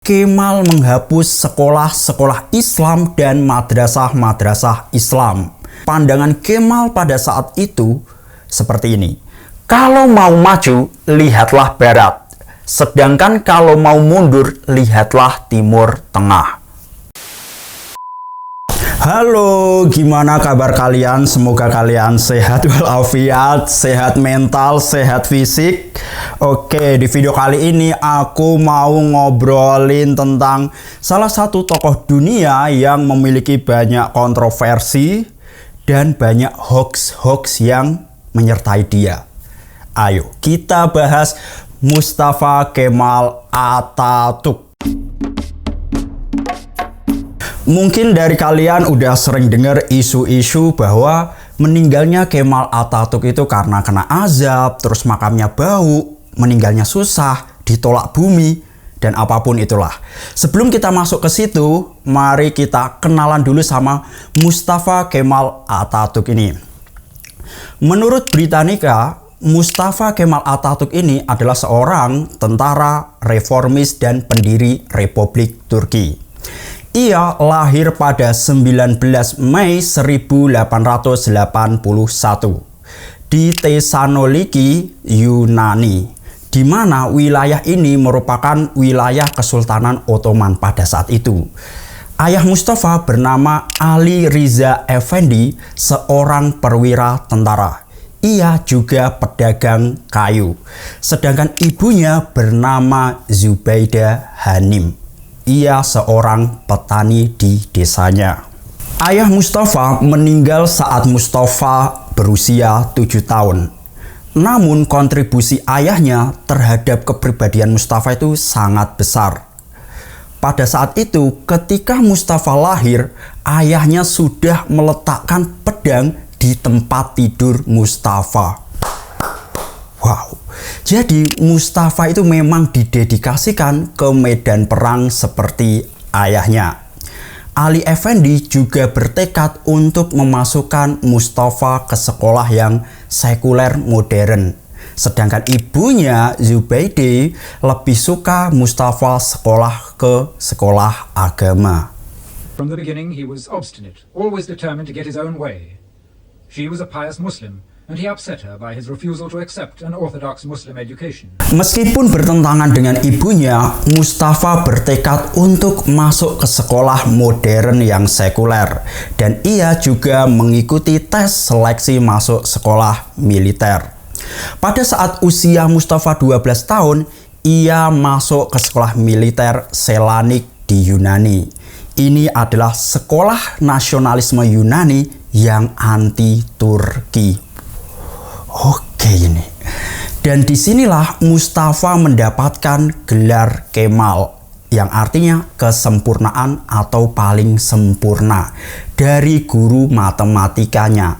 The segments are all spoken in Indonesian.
Kemal menghapus sekolah-sekolah Islam dan madrasah-madrasah Islam. Pandangan Kemal pada saat itu seperti ini. Kalau mau maju, lihatlah barat. Sedangkan kalau mau mundur, lihatlah timur tengah. Halo, gimana kabar kalian? Semoga kalian sehat walafiat, sehat mental, sehat fisik. Oke, di video kali ini aku mau ngobrolin tentang salah satu tokoh dunia yang memiliki banyak kontroversi dan banyak hoax-hoax yang menyertai dia. Ayo kita bahas Mustafa Kemal Atatürk. Mungkin dari kalian udah sering dengar isu-isu bahwa meninggalnya Kemal Atatürk itu karena kena azab, terus makamnya bau, meninggalnya susah, ditolak bumi, dan apapun itulah. Sebelum kita masuk ke situ, mari kita kenalan dulu sama Mustafa Kemal Atatürk ini. Menurut Britannica, Mustafa Kemal Atatürk ini adalah seorang tentara reformis dan pendiri Republik Turki. Ia lahir pada 19 Mei 1881 di Thessaloniki, Yunani, di mana wilayah ini merupakan wilayah Kesultanan Ottoman pada saat itu. Ayah Mustafa bernama Ali Riza Effendi, seorang perwira tentara. Ia juga pedagang kayu. Sedangkan ibunya bernama Zubaidah Hanim. Ia seorang petani di desanya. Ayah Mustafa meninggal saat Mustafa berusia 7 tahun. Namun kontribusi ayahnya terhadap kepribadian Mustafa itu sangat besar. Pada saat itu, ketika Mustafa lahir, ayahnya sudah meletakkan pedang di tempat tidur Mustafa. Wow, jadi Mustafa itu memang didedikasikan ke medan perang seperti ayahnya. Ali Effendi juga bertekad untuk memasukkan Mustafa ke sekolah yang sekuler modern. Sedangkan ibunya Zubaidah lebih suka Mustafa sekolah ke sekolah agama. From the beginning he was obstinate, always determined to get his own way. She was a pious Muslim, and he upset her by his refusal to accept an orthodox Muslim education. Meskipun bertentangan dengan ibunya, Mustafa bertekad untuk masuk ke sekolah modern yang sekuler, dan ia juga mengikuti tes seleksi masuk sekolah militer. Pada saat usia Mustafa 12 tahun, ia masuk ke sekolah militer Selanik di Yunani. Ini adalah sekolah nasionalisme Yunani yang anti-Turki. Oke ini. Dan disinilah Mustafa mendapatkan gelar Kemal, yang artinya kesempurnaan atau paling sempurna, dari guru matematikanya.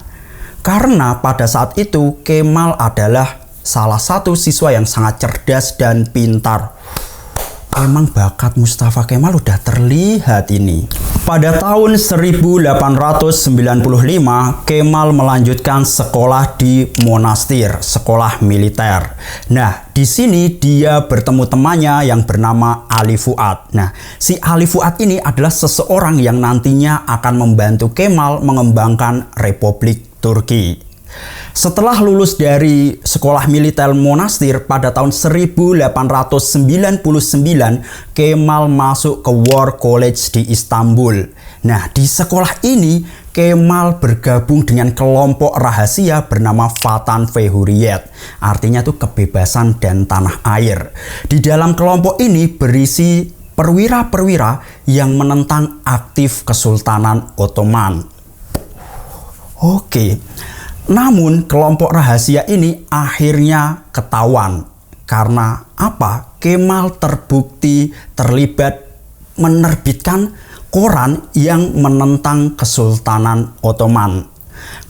Karena pada saat itu Kemal adalah salah satu siswa yang sangat cerdas dan pintar. Emang bakat Mustafa Kemal udah terlihat ini. Pada tahun 1895, Kemal melanjutkan sekolah di monastir, sekolah militer. Nah, di sini dia bertemu temannya yang bernama Ali Fuad. Nah, si Ali Fuad ini adalah seseorang yang nantinya akan membantu Kemal mengembangkan Republik Turki. Setelah lulus dari sekolah militer monastir pada tahun 1899, Kemal masuk ke War College di Istanbul. Nah, di sekolah ini Kemal bergabung dengan kelompok rahasia bernama Vatan ve Hurriyet. Artinya itu kebebasan dan tanah air. Di dalam kelompok ini berisi perwira-perwira yang menentang aktif Kesultanan Ottoman. Oke. Namun kelompok rahasia ini akhirnya ketahuan. Karena apa? Kemal terbukti terlibat menerbitkan koran yang menentang Kesultanan Ottoman.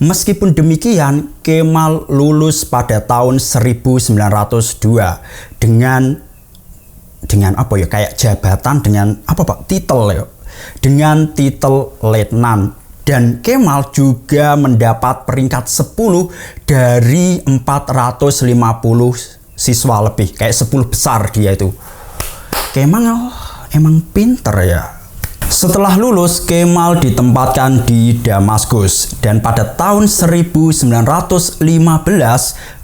Meskipun demikian, Kemal lulus pada tahun 1902 dengan apa ya, kayak jabatan dengan apa Pak? Titel ya. Dengan titel letnan. Dan Kemal juga mendapat peringkat 10 dari 450 siswa lebih. Kayak 10 besar dia itu. Kemal emang pinter ya. Setelah lulus, Kemal ditempatkan di Damaskus dan pada tahun 1915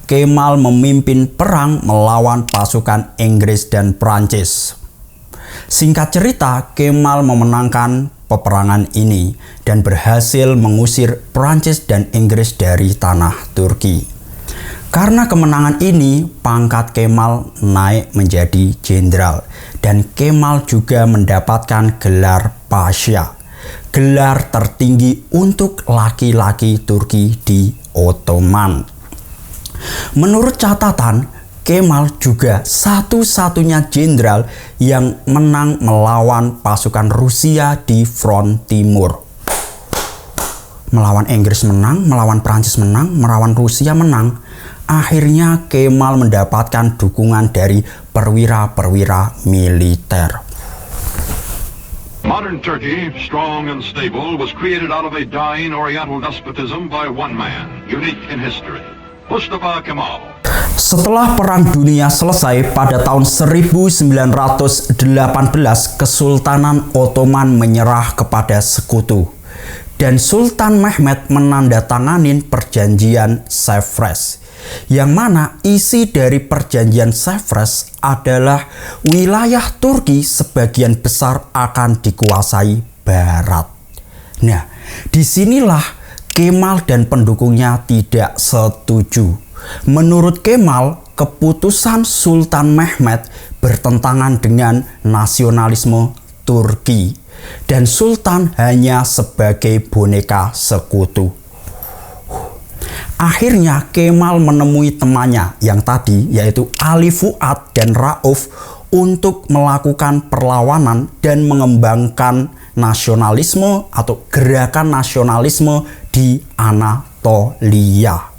Kemal memimpin perang melawan pasukan Inggris dan Prancis. Singkat cerita, Kemal memenangkan peperangan ini dan berhasil mengusir Prancis dan Inggris dari tanah Turki. Karena kemenangan ini, pangkat Kemal naik menjadi jenderal dan Kemal juga mendapatkan gelar Pasha, gelar tertinggi untuk laki-laki Turki di Ottoman. Menurut catatan, Kemal juga satu-satunya jenderal yang menang melawan pasukan Rusia di front timur. Melawan Inggris menang, melawan Prancis menang, melawan Rusia menang. Akhirnya Kemal mendapatkan dukungan dari perwira-perwira militer. Modern Turkey, strong and stable, was created out of a dying Oriental despotism by one man, unique in history, Mustafa Kemal. Setelah Perang Dunia selesai pada tahun 1918, Kesultanan Ottoman menyerah kepada sekutu dan Sultan Mehmed menandatangani perjanjian Sevres, yang mana isi dari perjanjian Sevres adalah wilayah Turki sebagian besar akan dikuasai Barat. Nah, disinilah Kemal dan pendukungnya tidak setuju. Menurut Kemal, keputusan Sultan Mehmed bertentangan dengan nasionalisme Turki dan Sultan hanya sebagai boneka sekutu. Akhirnya Kemal menemui temannya yang tadi yaitu Ali Fuad dan Rauf untuk melakukan perlawanan dan mengembangkan nasionalisme atau gerakan nasionalisme di Anatolia.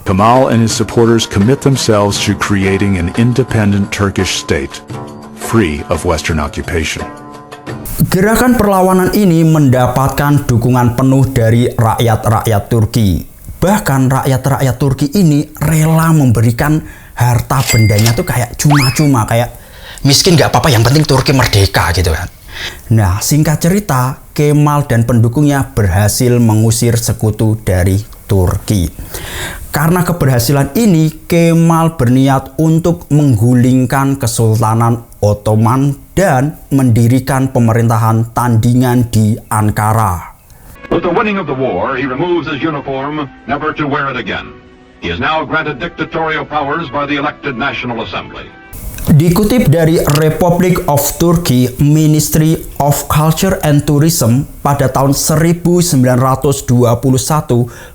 Kemal and his supporters commit themselves to creating an independent Turkish state, free of Western occupation. Gerakan perlawanan ini mendapatkan dukungan penuh dari rakyat-rakyat Turki. Bahkan rakyat-rakyat Turki ini rela memberikan harta bendanya tuh kayak cuma-cuma, kayak miskin gak apa-apa, yang penting Turki merdeka gitu kan. Nah, singkat cerita, Kemal dan pendukungnya berhasil mengusir sekutu dari Turki. Karena keberhasilan ini, Kemal berniat untuk menggulingkan Kesultanan Ottoman dan mendirikan pemerintahan tandingan di Ankara. With the winning of the war, he removes his uniform, never to wear it again. He is now granted dictatorial powers by the elected National Assembly. Dikutip dari Republic of Turkey Ministry of Culture and Tourism, pada tahun 1921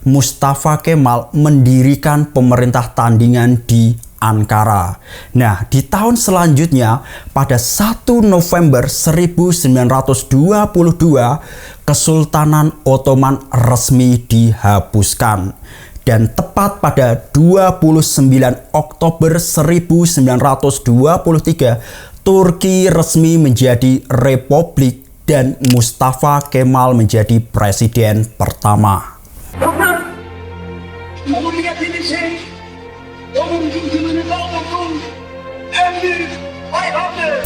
Mustafa Kemal mendirikan pemerintah tandingan di Ankara. Nah, di tahun selanjutnya pada 1 November 1922 Kesultanan Ottoman resmi dihapuskan. Dan tepat pada 29 Oktober 1923, Turki resmi menjadi republik dan Mustafa Kemal menjadi presiden pertama.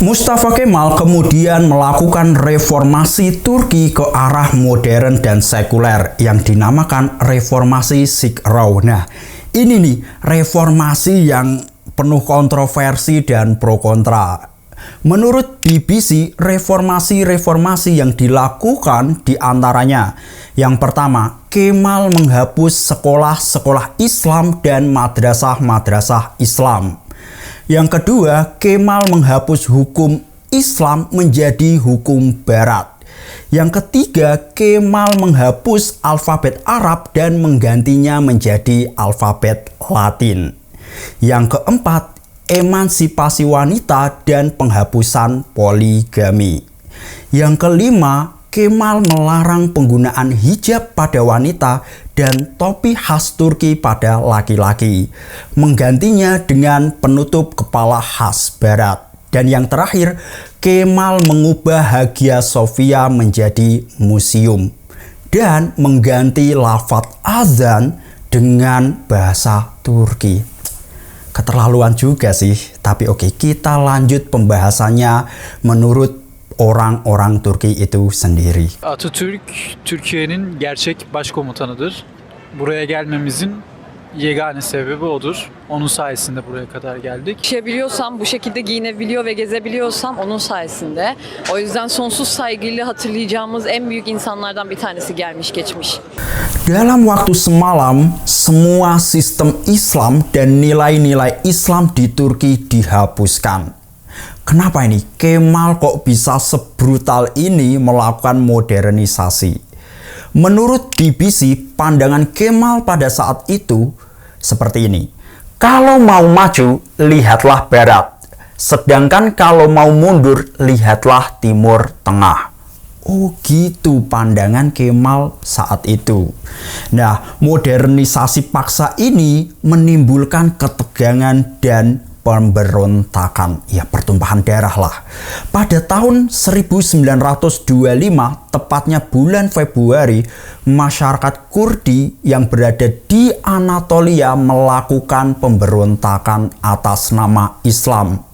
Mustafa Kemal kemudian melakukan reformasi Turki ke arah modern dan sekuler yang dinamakan reformasi Sigro. Nah, ini nih reformasi yang penuh kontroversi dan pro kontra. Menurut BBC, reformasi-reformasi yang dilakukan diantaranya: yang pertama, Kemal menghapus sekolah-sekolah Islam dan madrasah-madrasah Islam. Yang kedua, Kemal menghapus hukum Islam menjadi hukum Barat. Yang ketiga, Kemal menghapus alfabet Arab dan menggantinya menjadi alfabet Latin. Yang keempat, emansipasi wanita dan penghapusan poligami. Yang kelima, Kemal melarang penggunaan hijab pada wanita dan topi khas Turki pada laki-laki, menggantinya dengan penutup kepala khas Barat. Dan yang terakhir, Kemal mengubah Hagia Sophia menjadi museum dan mengganti lafaz azan dengan bahasa Turki. Keterlaluan juga sih, tapi oke, kita lanjut pembahasannya menurut orang-orang Turki itu sendiri. Atatürk, Türkiye'nin gerçek başkomutanıdır. Buraya gelmemizin yegane sebebi odur. Onun sayesinde buraya kadar geldik. Yaşayabiliyorsam, bu şekilde giyinebiliyor ve gezebiliyorsam onun sayesinde. O yüzden sonsuz saygıyla hatırlayacağımız en büyük insanlardan bir tanesi gelmiş geçmiş. Dalam waktu semalam, semua sistem Islam dan nilai-nilai Islam di Turki dihapuskan. Kenapa ini? Kemal kok bisa sebrutal ini melakukan modernisasi? Menurut BBC, pandangan Kemal pada saat itu seperti ini. Kalau mau maju, lihatlah barat. Sedangkan kalau mau mundur, lihatlah timur tengah. Oh gitu pandangan Kemal saat itu. Nah, modernisasi paksa ini menimbulkan ketegangan dan pemberontakan, ya pertumpahan darah lah. Pada tahun 1925, tepatnya bulan Februari, masyarakat Kurdi yang berada di Anatolia melakukan pemberontakan atas nama Islam.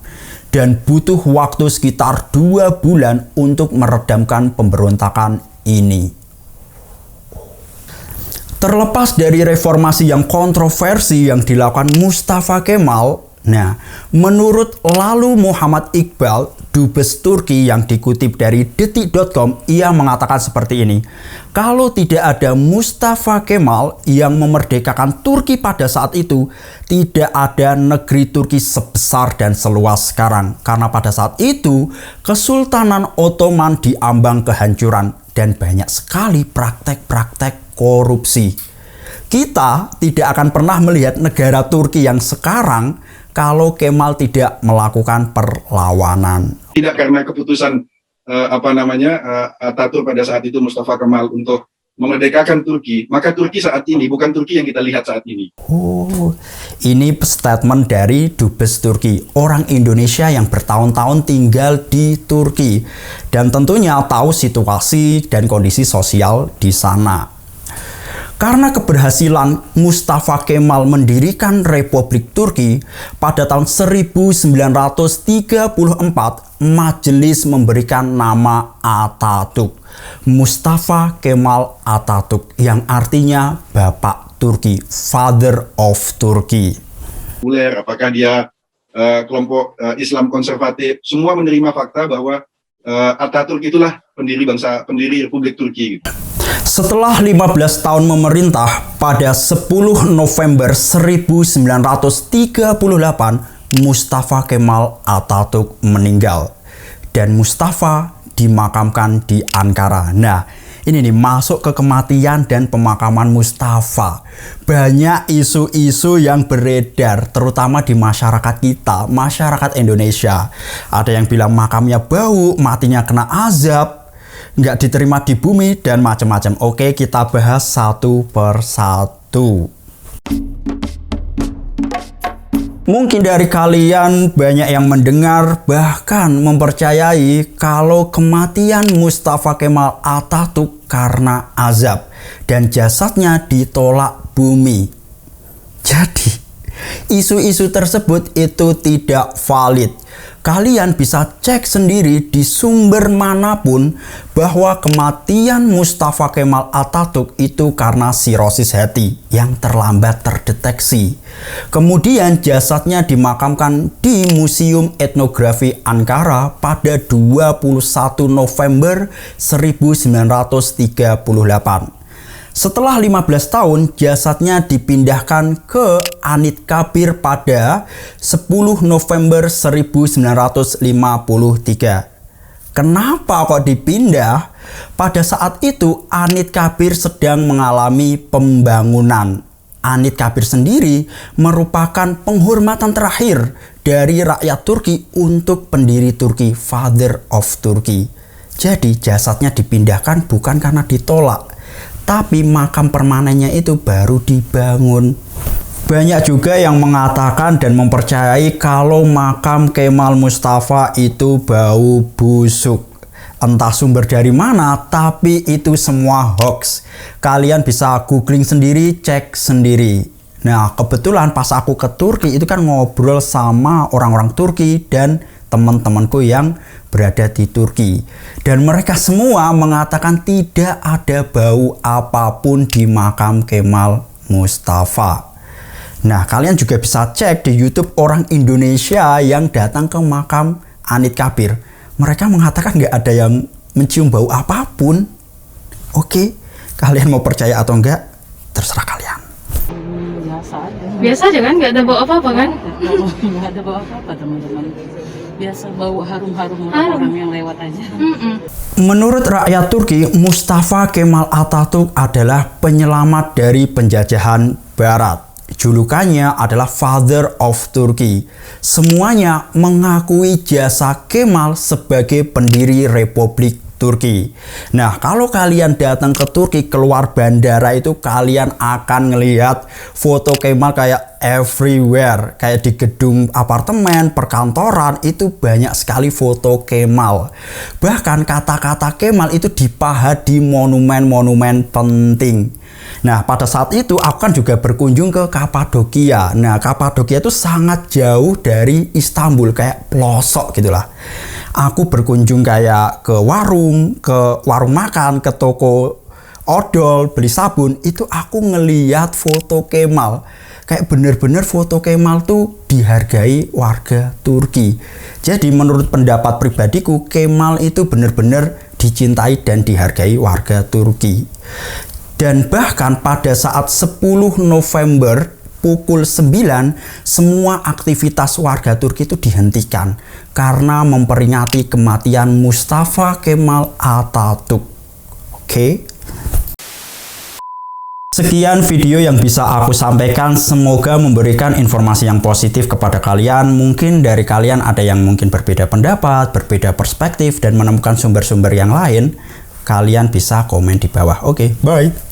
Dan butuh waktu sekitar 2 bulan untuk meredamkan pemberontakan ini. Terlepas dari reformasi yang kontroversi yang dilakukan Mustafa Kemal, nah, menurut Lalu Muhammad Iqbal, Dubes Turki yang dikutip dari detik.com, ia mengatakan seperti ini. Kalau tidak ada Mustafa Kemal yang memerdekakan Turki pada saat itu, tidak ada negeri Turki sebesar dan seluas sekarang. Karena pada saat itu, Kesultanan Ottoman diambang kehancuran dan banyak sekali praktek-praktek korupsi. Kita tidak akan pernah melihat negara Turki yang sekarang kalau Kemal tidak melakukan perlawanan. Tidak karena keputusan Ataturk pada saat itu, Mustafa Kemal, untuk memerdekakan Turki, maka Turki saat ini bukan Turki yang kita lihat saat ini. Oh, ini statement dari Dubes Turki, orang Indonesia yang bertahun-tahun tinggal di Turki dan tentunya tahu situasi dan kondisi sosial di sana. Karena keberhasilan Mustafa Kemal mendirikan Republik Turki pada tahun 1934, majelis memberikan nama Atatürk, Mustafa Kemal Atatürk, yang artinya Bapak Turki, Father of Turkey. Apakah dia kelompok Islam konservatif, semua menerima fakta bahwa Atatürk itulah pendiri Republik Turki. Setelah 15 tahun memerintah, pada 10 November 1938, Mustafa Kemal Atatürk meninggal. Dan Mustafa dimakamkan di Ankara. Nah, ini nih masuk ke kematian dan pemakaman Mustafa. Banyak isu-isu yang beredar, terutama di masyarakat kita, masyarakat Indonesia. Ada yang bilang makamnya bau, matinya kena azab, nggak diterima di bumi, dan macam-macam. Oke, kita bahas satu persatu. Mungkin dari kalian banyak yang mendengar, bahkan mempercayai kalau kematian Mustafa Kemal Atatürk karena azab dan jasadnya ditolak bumi. Jadi, isu-isu tersebut itu tidak valid. Kalian bisa cek sendiri di sumber manapun bahwa kematian Mustafa Kemal Atatürk itu karena sirosis hati yang terlambat terdeteksi. Kemudian jasadnya dimakamkan di Museum Etnografi Ankara pada 21 November 1938. Setelah 15 tahun, jasadnya dipindahkan ke Anitkabir pada 10 November 1953. Kenapa kok dipindah? Pada saat itu, Anitkabir sedang mengalami pembangunan. Anitkabir sendiri merupakan penghormatan terakhir dari rakyat Turki untuk pendiri Turki, Father of Turkey. Jadi jasadnya dipindahkan bukan karena ditolak, tapi makam permanennya itu baru dibangun. Banyak juga yang mengatakan dan mempercayai kalau makam Kemal Mustafa itu bau busuk. Entah sumber dari mana, tapi itu semua hoax. Kalian bisa googling sendiri, cek sendiri. Nah, kebetulan pas aku ke Turki itu kan ngobrol sama orang-orang Turki dan teman-temanku yang berada di Turki. Dan mereka semua mengatakan tidak ada bau apapun di makam Kemal Mustafa. Nah, kalian juga bisa cek di YouTube orang Indonesia yang datang ke makam Anit Kabir. Mereka mengatakan nggak ada yang mencium bau apapun. Oke, kalian mau percaya atau enggak, terserah kalian. Biasa aja kan, nggak ada bau apa-apa kan? Nggak ada bau apa-apa teman-teman. Biasa bau harum-harum orang yang lewat aja. Menurut rakyat Turki, Mustafa Kemal Atatürk adalah penyelamat dari penjajahan Barat. Julukannya adalah Father of Turkey. Semuanya mengakui jasa Kemal sebagai pendiri Republik Turki. Nah, kalau kalian datang ke Turki keluar bandara itu kalian akan ngelihat foto Kemal kayak everywhere, kayak di gedung apartemen, perkantoran itu banyak sekali foto Kemal. Bahkan kata-kata Kemal itu dipahat di monumen-monumen penting. Nah, pada saat itu aku kan juga berkunjung ke Kapadokia. Nah, Kapadokia itu sangat jauh dari Istanbul, kayak pelosok gitulah. Aku berkunjung kayak ke warung makan, ke toko odol, beli sabun. Itu aku ngeliat foto Kemal. Kayak bener-bener foto Kemal tuh dihargai warga Turki. Jadi menurut pendapat pribadiku, Kemal itu bener-bener dicintai dan dihargai warga Turki. Dan bahkan pada saat 10 November pukul 9, semua aktivitas warga Turki itu dihentikan karena memperingati kematian Mustafa Kemal Atatürk. Oke. Sekian video yang bisa aku sampaikan, semoga memberikan informasi yang positif kepada kalian. Mungkin dari kalian ada yang mungkin berbeda pendapat, berbeda perspektif, dan menemukan sumber-sumber yang lain. Kalian bisa komen di bawah. Oke, bye.